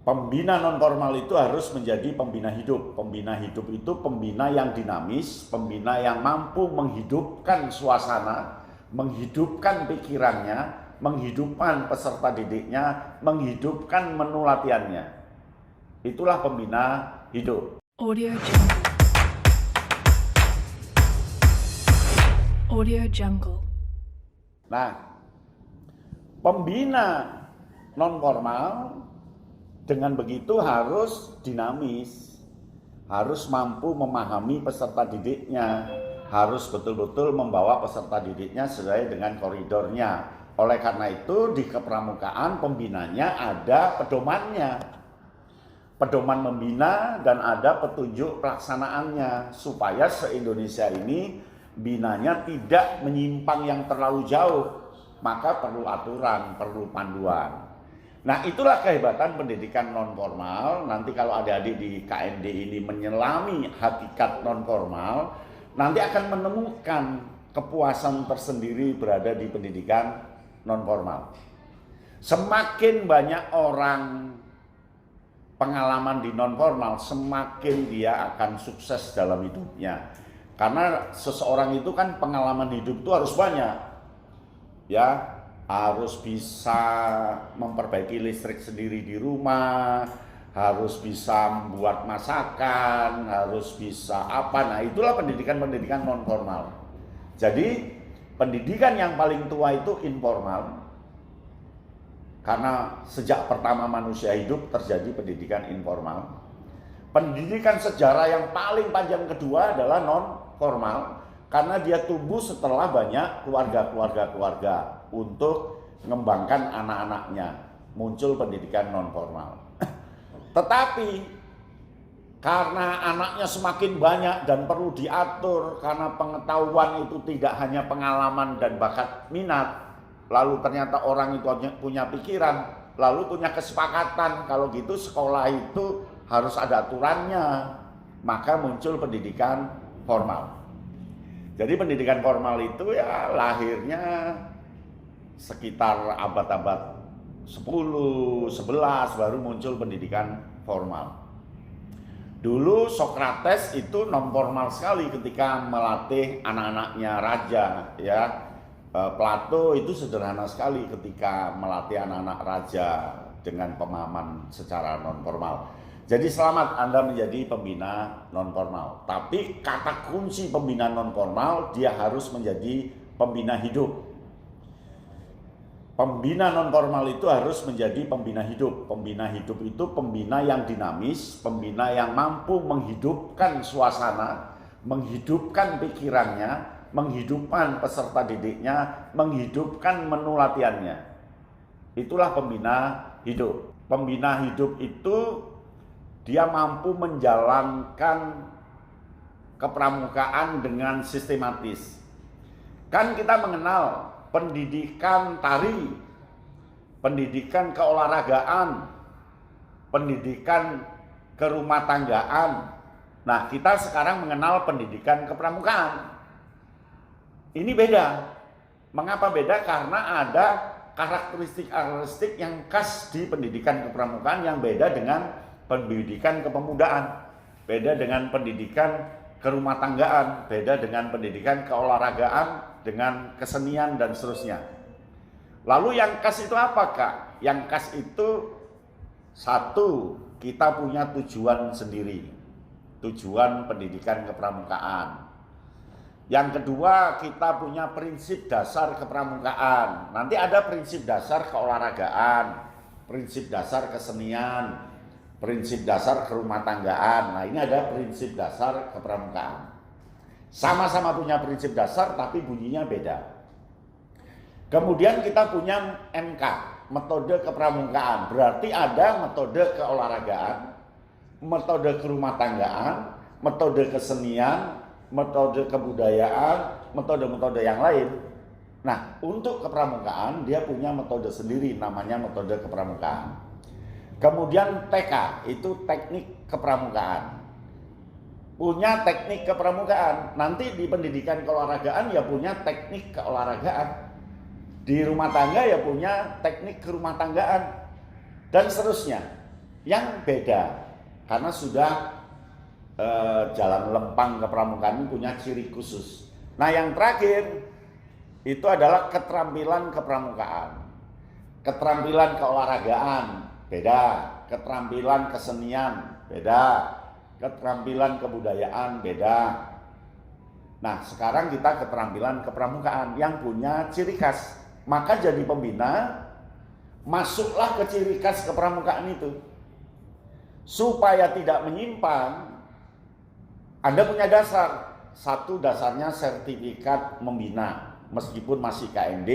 Pembina non formal itu harus menjadi pembina hidup. Pembina hidup itu pembina yang dinamis, pembina yang mampu menghidupkan suasana, menghidupkan pikirannya, menghidupkan peserta didiknya, menghidupkan menu latihannya. Itulah pembina hidup. Audio Jungle. Audio Jungle. Nah, pembina non formal dengan begitu harus dinamis, harus mampu memahami peserta didiknya, harus betul-betul membawa peserta didiknya sesuai dengan koridornya. Oleh karena itu di kepramukaan pembinanya ada pedomannya, pedoman membina, dan ada petunjuk pelaksanaannya supaya se-Indonesia ini binanya tidak menyimpang yang terlalu jauh, maka perlu aturan, perlu panduan. Nah, itulah kehebatan pendidikan non formal. Nanti kalau adik-adik di KND ini menyelami hakikat non formal, nanti akan menemukan kepuasan tersendiri berada di pendidikan non formal. Semakin banyak orang pengalaman di non formal, semakin dia akan sukses dalam hidupnya. Karena seseorang itu kan pengalaman hidup itu harus banyak, ya, harus bisa memperbaiki listrik sendiri di rumah, harus bisa membuat masakan, harus bisa apa. Nah, itulah pendidikan-pendidikan non formal. Jadi pendidikan yang paling tua itu informal, karena sejak pertama manusia hidup terjadi pendidikan informal. Pendidikan sejarah yang paling panjang kedua adalah non formal, karena dia tumbuh setelah banyak keluarga untuk mengembangkan anak-anaknya, muncul pendidikan non formal. Tetapi karena anaknya semakin banyak dan perlu diatur, karena pengetahuan itu tidak hanya pengalaman dan bakat minat, lalu ternyata orang itu punya pikiran, lalu punya kesepakatan kalau gitu sekolah itu harus ada aturannya, maka muncul pendidikan formal. Jadi pendidikan formal itu ya lahirnya sekitar abad-abad 10, 11 baru muncul pendidikan formal. Dulu Socrates itu non formal sekali ketika melatih anak-anaknya raja, ya. Plato itu sederhana sekali ketika melatih anak-anak raja dengan pemahaman secara non formal. Jadi selamat Anda menjadi pembina non formal. Tapi kata kunci pembina non formal, dia harus menjadi pembina hidup. Pembina non formal itu harus menjadi pembina hidup. Pembina hidup itu pembina yang dinamis, pembina yang mampu menghidupkan suasana, menghidupkan pikirannya, menghidupkan peserta didiknya, menghidupkan menu latihannya. Itulah pembina hidup. Pembina hidup itu dia mampu menjalankan kepramukaan dengan sistematis. Kan kita mengenal pendidikan tari, pendidikan keolahragaan, pendidikan kerumah tanggaan. Nah, kita sekarang mengenal pendidikan kepramukaan. Ini beda. Mengapa beda? Karena ada karakteristik-karakteristik yang khas di pendidikan kepramukaan yang beda dengan pendidikan kepemudaan, beda dengan pendidikan kerumah tanggaan, beda dengan pendidikan keolahragaan, dengan kesenian dan seterusnya. Lalu yang khas itu apa, Kak? Yang khas itu satu, kita punya tujuan sendiri, tujuan pendidikan kepramukaan. Yang kedua, kita punya prinsip dasar kepramukaan. Nanti ada prinsip dasar keolahragaan, prinsip dasar kesenian, prinsip dasar kerumah tanggaan. Nah, ini ada prinsip dasar kepramukaan. Sama-sama punya prinsip dasar tapi bunyinya beda. Kemudian kita punya MK, metode kepramukaan. Berarti ada metode keolahragaan, metode kerumah tanggaan, metode kesenian, metode kebudayaan, metode-metode yang lain. Nah, untuk kepramukaan dia punya metode sendiri, namanya metode kepramukaan. Kemudian TK, itu teknik kepramukaan. Punya teknik kepramukaan. Nanti di pendidikan keolahragaan ya punya teknik keolahragaan. Di rumah tangga ya punya teknik kerumah tanggaan. Dan seterusnya. yang beda karena sudah jalan lempang kepramukaan punya ciri khusus. Nah, yang terakhir itu adalah keterampilan kepramukaan. Keterampilan keolahragaan beda, keterampilan kesenian beda, keterampilan kebudayaan beda. Nah, sekarang kita keterampilan kepramukaan yang punya ciri khas. Maka jadi pembina, masuklah ke ciri khas kepramukaan itu. Supaya tidak menyimpang, Anda punya dasar. Satu, dasarnya sertifikat membina. Meskipun masih KMD,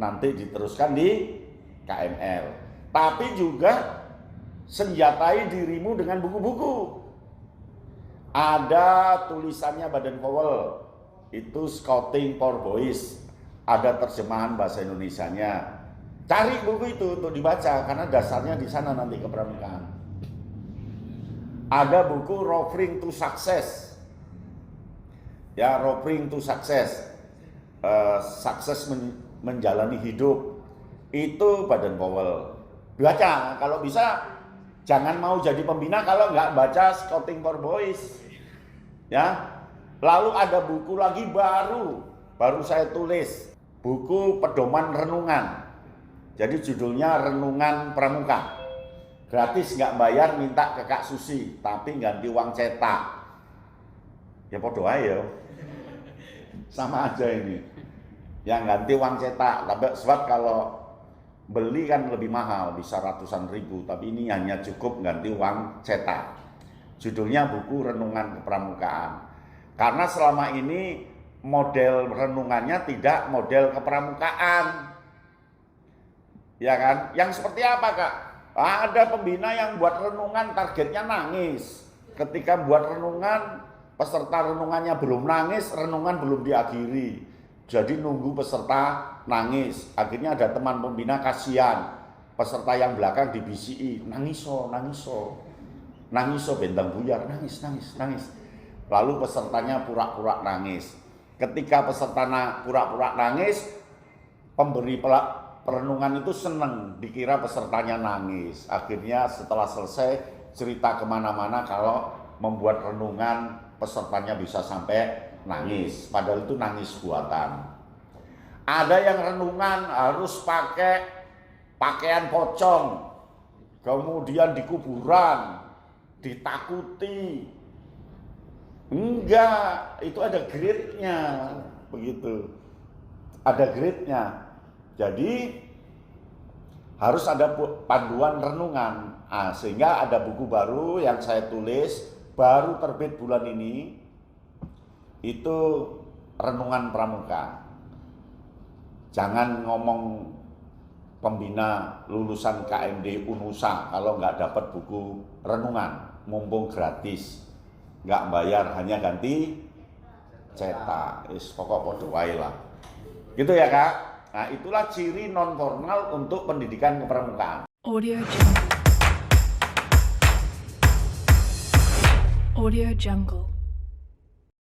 nanti diteruskan di KML. Tapi juga senjatai dirimu dengan buku-buku. Ada tulisannya Badan Powell, itu Scouting for Boys. Ada terjemahan bahasa Indonesianya. Cari buku itu untuk dibaca, karena dasarnya di sana nanti kepramukaan. Ada buku Roving to Success. Ya, Roving to Success. Sukses menjalani hidup. Itu Badan Powell. Baca, kalau bisa jangan mau jadi pembina kalau nggak baca Scouting for Boys. Ya. Lalu ada buku lagi baru saya tulis. Buku Pedoman Renungan. Jadi judulnya Renungan Pramuka. Gratis, nggak bayar, minta ke Kak Susi, tapi ganti uang cetak. Ya podo aja, sama aja ini. Yang ganti uang cetak, tapi sebab kalau beli kan lebih mahal, bisa ratusan ribu, tapi ini hanya cukup ganti uang cetak. Judulnya buku Renungan Kepramukaan. Karena selama ini model renungannya tidak model kepramukaan. Ya kan? Yang seperti apa, Kak? Ada pembina yang buat renungan targetnya nangis. Ketika buat renungan, peserta renungannya belum nangis, renungan belum diakhiri. Jadi nunggu peserta nangis. Akhirnya ada teman pembina kasihan. Peserta yang belakang di-BCI, nangiso, bentang buyar, nangis. Lalu pesertanya pura-pura nangis. Ketika peserta pura-pura nangis, pemberi perenungan itu senang, dikira pesertanya nangis. Akhirnya setelah selesai cerita kemana-mana kalau membuat renungan pesertanya bisa sampai nangis. Padahal itu nangis buatan. Ada yang renungan harus pakai pakaian pocong, kemudian di kuburan, ditakuti. Enggak, itu ada grade-nya, begitu. Ada grade-nya. Jadi harus ada panduan renungan. Sehingga ada buku baru yang saya tulis, baru terbit bulan ini, itu Renungan Pramuka. Jangan ngomong pembina lulusan KMD Unusa kalau nggak dapat buku renungan, mumpung gratis, nggak bayar, hanya ganti cetak. Pokok podo wae lah. Gitu ya, Kak. Nah, itulah ciri non formal untuk pendidikan kepramukaan. Audio Jungle.